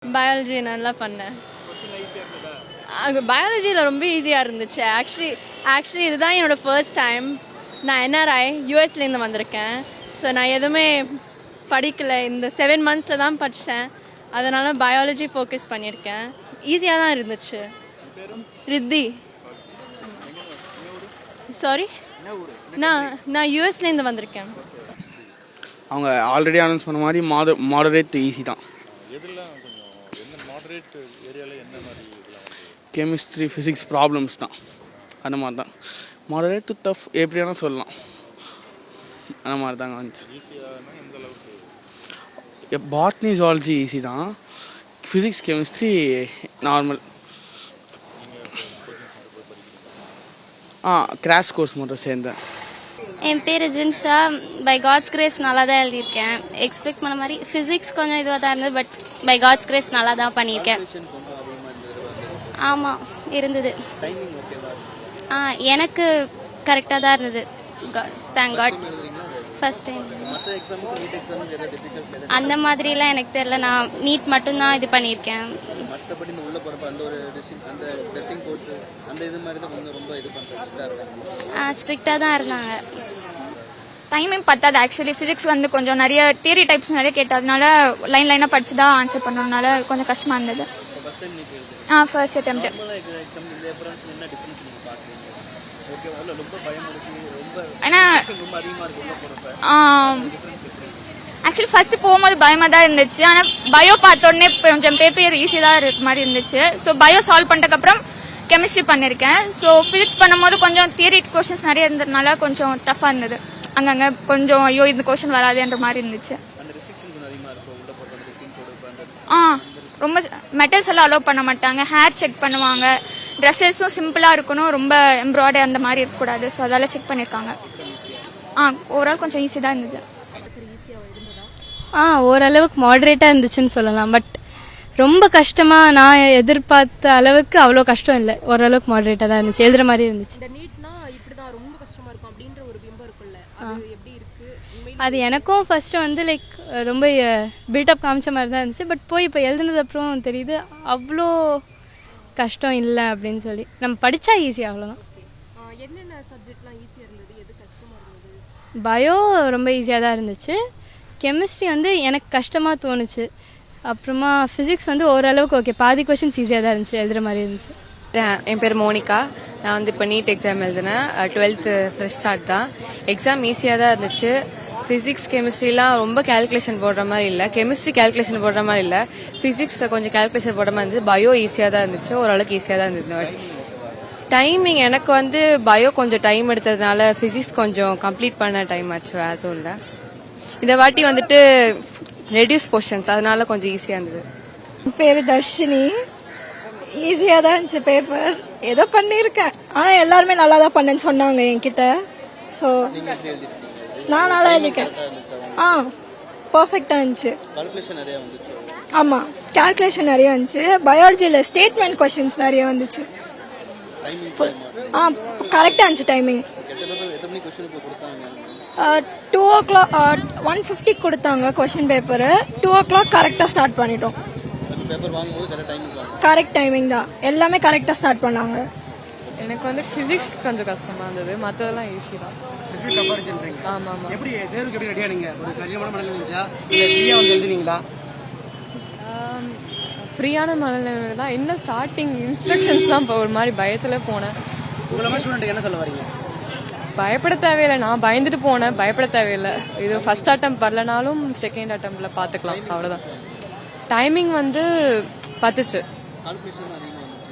Biology நல்லா பண்ணேன். பயாலஜியில் ரொம்ப ஈஸியாக இருந்துச்சு. ஆக்சுவலி இதுதான் என்னோடய ஃபர்ஸ்ட் டைம். நான் என்ஆர்ஐ யூஎஸ்லேருந்து வந்திருக்கேன். ஸோ நான் எதுவுமே படிக்கலை, இந்த 7 monthஸில் தான் படித்தேன். அதனால் பயாலஜி ஃபோக்கஸ் பண்ணியிருக்கேன். ஈஸியாக தான் இருந்துச்சு. ரித்தி. சாரி, நான் யூஎஸ்லேருந்து வந்திருக்கேன். அவங்க ஆல்ரெடி அனௌன்ஸ் பண்ண மாதிரி மாடரேட் ஈஸி தான். கெமிஸ்ட்ரி ஃபிசிக்ஸ் ப்ராப்ளம்ஸ் தான், அந்த மாதிரி தான். மாடரேட் டு டஃப் எப்படியான சொல்லலாம், அந்த மாதிரி தாங்க வந்துச்சு. பாட்னி ஜுவாலஜி ஈஸி தான். Physics chemistry normal. Crash course மட்டும் சேர்ந்தேன். என் பேர் ஜின்ஷா. பை காட்ஸ் கிரேஸ் நல்லா தான் எழுதியிருக்கேன். எக்ஸ்பெக்ட் பண்ண மாதிரி ஃபிசிக்ஸ் கொஞ்சம் இதுவாக தான் இருந்தது, பட் பை காட்ஸ் கிரேஸ் நல்லா தான் பண்ணியிருக்கேன். ஆமாம் இருந்தது. எனக்கு கரெக்டாக தான் இருந்தது. Thank God. ஃபர்ஸ்ட் டைம் அந்த மாதிரிலாம் எனக்கு தெரியல. நான் நீட் மட்டும்தான் இது பண்ணியிருக்கேன். ஸ்ட்ரிக்டாக தான் இருந்தாங்க. டைமிங் பத்தாது. ஆக்சுவலி ஃபிசிக்ஸ் கொஞ்சம் நிறைய தியரி டைப்ஸ் நிறைய கேட்டதுனால லைனாக படிச்சு தான் ஆன்சர் பண்ணதுனால கொஞ்சம் கஷ்டமாக இருந்தது. First attempt. ஏன்னா ஆக்சுவலி ஃபர்ஸ்ட் போகும்போது பயமாக தான் இருந்துச்சு. ஆனால் பயோ பார்த்தோடனே கொஞ்சம் பேப்பர் ஈஸியாக தான் இருக்க மாதிரி இருந்துச்சு. ஸோ பயோ சால்வ் பண்ணிட்டதுக்கப்புறம் கெமிஸ்ட்ரி பண்ணியிருக்கேன். ஸோ ஃபிசிக்ஸ் பண்ணும்போது கொஞ்சம் தியரி கொஸ்டின்ஸ் நிறைய இருந்ததுனால கொஞ்சம் டஃப்பாக இருந்தது. அங்கங்கே கொஞ்சம் ஐயோ இந்த கொஸ்டின் வராதுன்ற மாதிரி இருந்துச்சு. ரொம்ப மெட்டல்ஸ் எல்லாம் அலோவ் பண்ண மாட்டாங்க. ஹேர் செக் பண்ணுவாங்க. ட்ரெஸ்ஸஸும் சிம்பிளாக இருக்கணும், ரொம்ப எம்ப்ராய்டரி அந்த மாதிரி இருக்கக்கூடாது. ஸோ அதெல்லாம் செக் பண்ணியிருக்காங்க. ஓவரால் கொஞ்சம் ஈஸி தான் இருந்தது. ஓரளவுக்கு மாடரேட்டாக இருந்துச்சுன்னு சொல்லலாம். பட் ரொம்ப கஷ்டமாக நான் எதிர்பார்த்த அளவுக்கு அவ்வளோ கஷ்டம் இல்லை. ஓரளவுக்கு மாடரேட்டாக தான் இருந்துச்சு. எழுதுகிற மாதிரி இருந்துச்சு. அது எனக்கும் ஃபஸ்ட்டு லைக் ரொம்ப பில்டப் காமிச்ச மாதிரி தான் இருந்துச்சு. பட் போய் இப்போ எழுதுனது அப்புறம் தெரியுது அவ்வளோ கஷ்டம் இல்லை அப்படின்னு சொல்லி. நம்ம படித்தா ஈஸி, அவ்வளோதான். பயோ ரொம்ப ஈஸியாக தான் இருந்துச்சு. கெமிஸ்ட்ரி எனக்கு கஷ்டமாக தோணுச்சு. அப்புறமா ஃபிசிக்ஸ் ஓரளவுக்கு ஓகே, பாதி கொஷின்ஸ் ஈஸியாக தான் இருந்துச்சு, எழுதுகிற மாதிரி இருந்துச்சு. என் பேர் மோனிகா. நான் இப்போ நீட் எக்ஸாம் எழுதினேன். 12th ஃப்ரெஷ் ஸ்டார்ட் தான். எக்ஸாம் ஈஸியாக தான் இருந்துச்சு. ஃபிசிக்ஸ் கெமிஸ்ட்ரிலாம் ரொம்ப கேல்குலேஷன் போடுற மாதிரி இல்லை. கெமிஸ்ட்ரி கேல்குலேஷன் போடுற மாதிரி இல்லை. ஃபிசிக்ஸ் கொஞ்சம் கேல்குலேஷன் போடுற மாதிரி இருந்துச்சு. பயோ ஈஸியாக தான் இருந்துச்சு, ஓரளவுக்கு ஈஸியாக தான் இருந்தது. டைமிங் எனக்கு பயோ கொஞ்சம் டைம் எடுத்ததுனால ஃபிசிக்ஸ் கொஞ்சம் கம்ப்ளீட் பண்ண டைம் ஆச்சு, வேறு எதுவும் இல்லை. இந்த வாட்டி ரெடியூஸ் போர்ஷன்ஸ், அதனால கொஞ்சம் ஈஸியாக இருந்தது. பேர் தர்ஷினி. ஈஸியாக தான் இருந்துச்சு பேப்பர். ஏதோ பண்ணியிருக்கேன், ஆனால் எல்லாருமே நல்லா தான் பண்ணேன்னு சொன்னாங்க என்கிட்ட. ஸோ நான் நல்லா எழுதிருக்கேன். பர்ஃபெக்டாக இருந்துச்சு. ஆமாம், கால்குலேஷன் நிறைய இருந்துச்சு. பயாலஜியில் ஸ்டேட்மெண்ட் கொஸ்டின்ஸ் நிறைய வந்துச்சு. கரெக்டாக இருந்துச்சு டைமிங். 2 o'clock 150 கொடுத்தாங்க கொஸ்டின் பேப்பரு. 2 o'clock கரெக்டாக ஸ்டார்ட் பண்ணிட்டோம். கரெக்ட் டைமிங் தான், எல்லாமே கரெக்டாக ஸ்டார்ட் பண்ணாங்க. எனக்கு ஃபிசிக்ஸ் கொஞ்சம் கஷ்டமாக இருந்தது, மற்றதெல்லாம் ஈஸி தான். ஆமாம். எப்படி தேர்வுக்கு எப்படி ரெடியா? நீங்கள் ஒரு கடினமான மனநிலை இருந்துச்சா இல்லை ஃப்ரீயாக எழுதுனீங்களா? ஃப்ரீயான மனநிலை தான். என்ன ஸ்டார்டிங் இன்ஸ்ட்ரக்ஷன்ஸ் தான் இப்போ ஒரு மாதிரி பயத்தில் போனேன். உங்களை மாதிரி ஸ்டூடெண்ட் என்ன சொல்ல வரீங்க? பயப்பட தேவையில்லை. நான் பயந்துட்டு போனேன், பயப்பட தேவையில்லை. இது ஃபர்ஸ்ட் அட்டெம்ப்ட் வரலனாலும் செகண்ட் அட்டெம்ப்ட்ல பார்த்துக்கலாம், அவ்வளோதான். டைமிங் பத்துச்சு.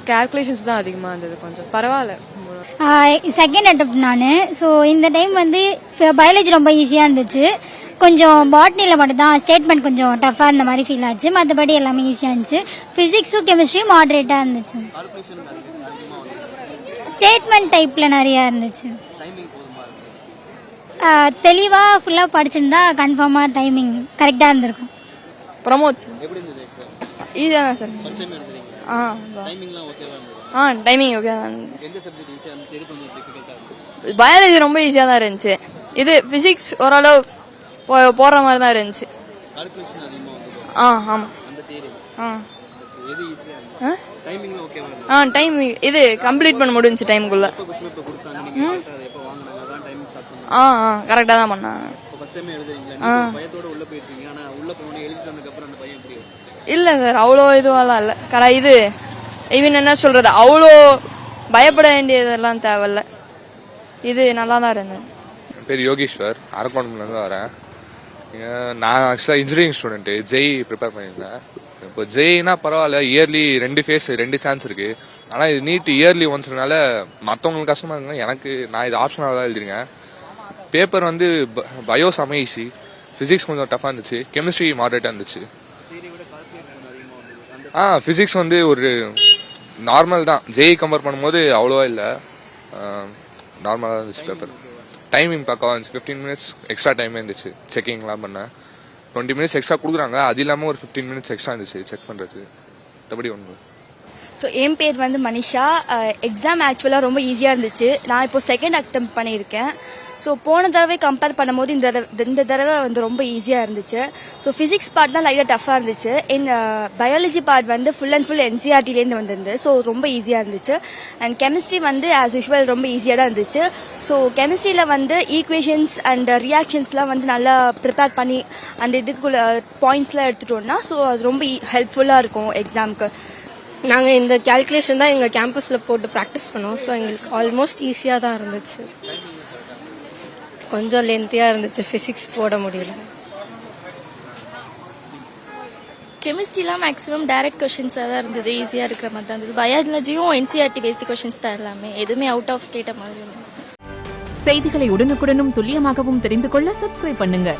கால்குலேஷன்ஸ் தான் அதிகமாக இருந்தது, கொஞ்சம் பரவாயில்ல. செகண்ட் அட்டெம்ப்ட் நான். ஸோ இந்த டைம் பயாலஜி ரொம்ப ஈஸியாக இருந்துச்சு. கொஞ்சம் பாட்னியில் மட்டும்தான் ஸ்டேட்மெண்ட் கொஞ்சம் டஃப்பாக இருந்த மாதிரி ஃபீல் ஆச்சு. மற்றபடி எல்லாமே ஈஸியாக இருந்துச்சு. ஃபிசிக்ஸும் கெமிஸ்ட்ரியும் மாடரேட்டாக இருந்துச்சு. ஸ்டேட்மெண்ட் டைப்பில் நிறையா இருந்துச்சு. தெளிவாக ஃபுல்லாக படிச்சிருந்தா கன்ஃபார்மாக டைமிங் கரெக்டாக இருந்திருக்கும். ப்ரமோத் ஈஸியாக தான் சார். டைமிங் ஓகே தான். பயாலஜி ரொம்ப ஈஸியாக தான் இருந்துச்சு. இது ஃபிசிக்ஸ் ஓரளவு போடுற மாதிரி தான் இருந்துச்சு. ஆமாம். எது ஈஸியா இருந்துச்சு? டைமிங் ஓகேவா இருந்துச்சு? டைம் இது கம்ப்ளீட் பண்ண முடிஞ்சுச்சு டைமுக்குள்ள. எப்போ கொஸ்டின் பேப்பர் கொடுத்தாங்க நீங்க கரெக்ட்டா அதை எப்போ வாங்குனாங்க அதான் டைமிங் ஸ்டார்ட் பண்ணாங்க. கரெக்டாக தான் பண்ணாங்க. இப்போ ஃபர்ஸ்ட் டைம் எழுதுறீங்களா? நீங்க பயத்தோட உள்ள போயிட்டீங்க. ஆனா உள்ள போனே எழுதிட்டு வந்ததுக்கு அப்புறம் அந்த பையன் எப்படி இருக்கு? இல்லை சார் அவ்வளோ இதுவெல்லாம் இல்லை. இது ஈவன் என்ன சொல்கிறது அவ்வளோ பயப்பட வேண்டியதெல்லாம் தேவையில்ல. இது நல்லா தான் இருந்தது. என் பேர் யோகேஸ்வர், அரக்கோணம்லேருந்து வரேன். நான் ஆக்சுவலாக இன்ஜினியரிங் ஸ்டூடெண்ட்டு, ஜெய் ப்ரிப்பேர் பண்ணியிருந்தேன். இப்போ ஜெய்னா பரவாயில்ல, இயர்லி 2 சான்ஸ் இருக்குது. ஆனால் இது நீட் இயர்லி ஒன்ஸ்னால மற்றவங்களுக்கு கஷ்டமாக இருந்தால் எனக்கு நான் இது ஆப்ஷனாக தான் எழுதிருக்கேன். பேப்பர் வந்து பயோ செம ஈஸி, ஃபிசிக்ஸ் கொஞ்சம் டஃபாக இருந்துச்சு, கெமிஸ்ட்ரி மாடரேட்டாக இருந்துச்சு. ஃபிசிக்ஸ் வந்து ஒரு நார்மல் தான், ஜெய் கம்பேர் பண்ணும்போது அவ்வளோவா இல்லை, நார்மலாக இருந்துச்சு பேப்பர். டைமிங் பக்காவாக இருந்துச்சு, 15 மினிட்ஸ் எக்ஸ்ட்ரா டைமே இருந்துச்சு செக்கிங்லாம் பண்ணேன். 20 மினிட்ஸ் எக்ஸ்ட்ரா கொடுக்குறாங்க, அது இல்லாமல் ஒரு 15 மினிட்ஸ் எக்ஸ்ட்ரா இருந்துச்சு செக் பண்ணுறது. மற்றபடி ஒன்று. ஸோ என் பேர் வந்து மனிஷா. எக்ஸாம் ஆக்சுவலாக ரொம்ப ஈஸியாக இருந்துச்சு. நான் இப்போ செகண்ட் அட்டெம்ப்ட் பண்ணியிருக்கேன். ஸோ போன தடவை கம்பேர் பண்ணும்போது இந்த தடவை வந்து ரொம்ப ஈஸியாக இருந்துச்சு. ஸோ ஃபிசிக்ஸ் பார்ட் தான் லைட்டாக டஃப்பாக இருந்துச்சு. பயாலஜி பார்ட் வந்து ஃபுல் அண்ட் ஃபுல் என்சிஆர்டிலேருந்து வந்திருந்து, ஸோ ரொம்ப ஈஸியாக இருந்துச்சு. அண்ட் கெமிஸ்ட்ரி வந்து ஆஸ் யூஷுவல் ரொம்ப ஈஸியாக தான் இருந்துச்சு. ஸோ கெமிஸ்ட்ரியில் வந்து ஈக்குவேஷன்ஸ் அண்ட் ரியாக்ஷன்ஸ்லாம் வந்து நல்லா ப்ரிப்பேர் பண்ணி அந்த இதுக்குள்ள பாயிண்ட்ஸ்லாம் எடுத்துட்டோம்னா ஸோ அது ரொம்ப ஹெல்ப்ஃபுல்லாக இருக்கும் எக்ஸாமுக்கு. நாங்கள் இந்த கேல்குலேஷன் தான் எங்கள் கேம்பஸில் போட்டு ப்ராக்டிஸ் பண்ணோம். ஸோ எங்களுக்கு ஆல்மோஸ்ட் ஈஸியாக தான் இருந்துச்சு. கொஞ்சம் லென்த்தியாக இருந்துச்சு, ஃபிசிக்ஸ் போட முடியல. கெமிஸ்ட்ரிலாம் மேக்ஸிமம் டைரக்ட் கொஷின்ஸாக தான் இருந்தது, ஈஸியாக இருக்கிற மாதிரி தான் இருந்தது. பயாலஜியும் என்சிஆர்டி பேஸ்டு கொஷின்ஸ் தான் எல்லாமே, எதுவுமே அவுட் ஆஃப் கேட்ட மாதிரி. செய்திகளை உடனுக்குடனும் துல்லியமாகவும் தெரிந்து கொள்ள சப்ஸ்கிரைப் பண்ணுங்க.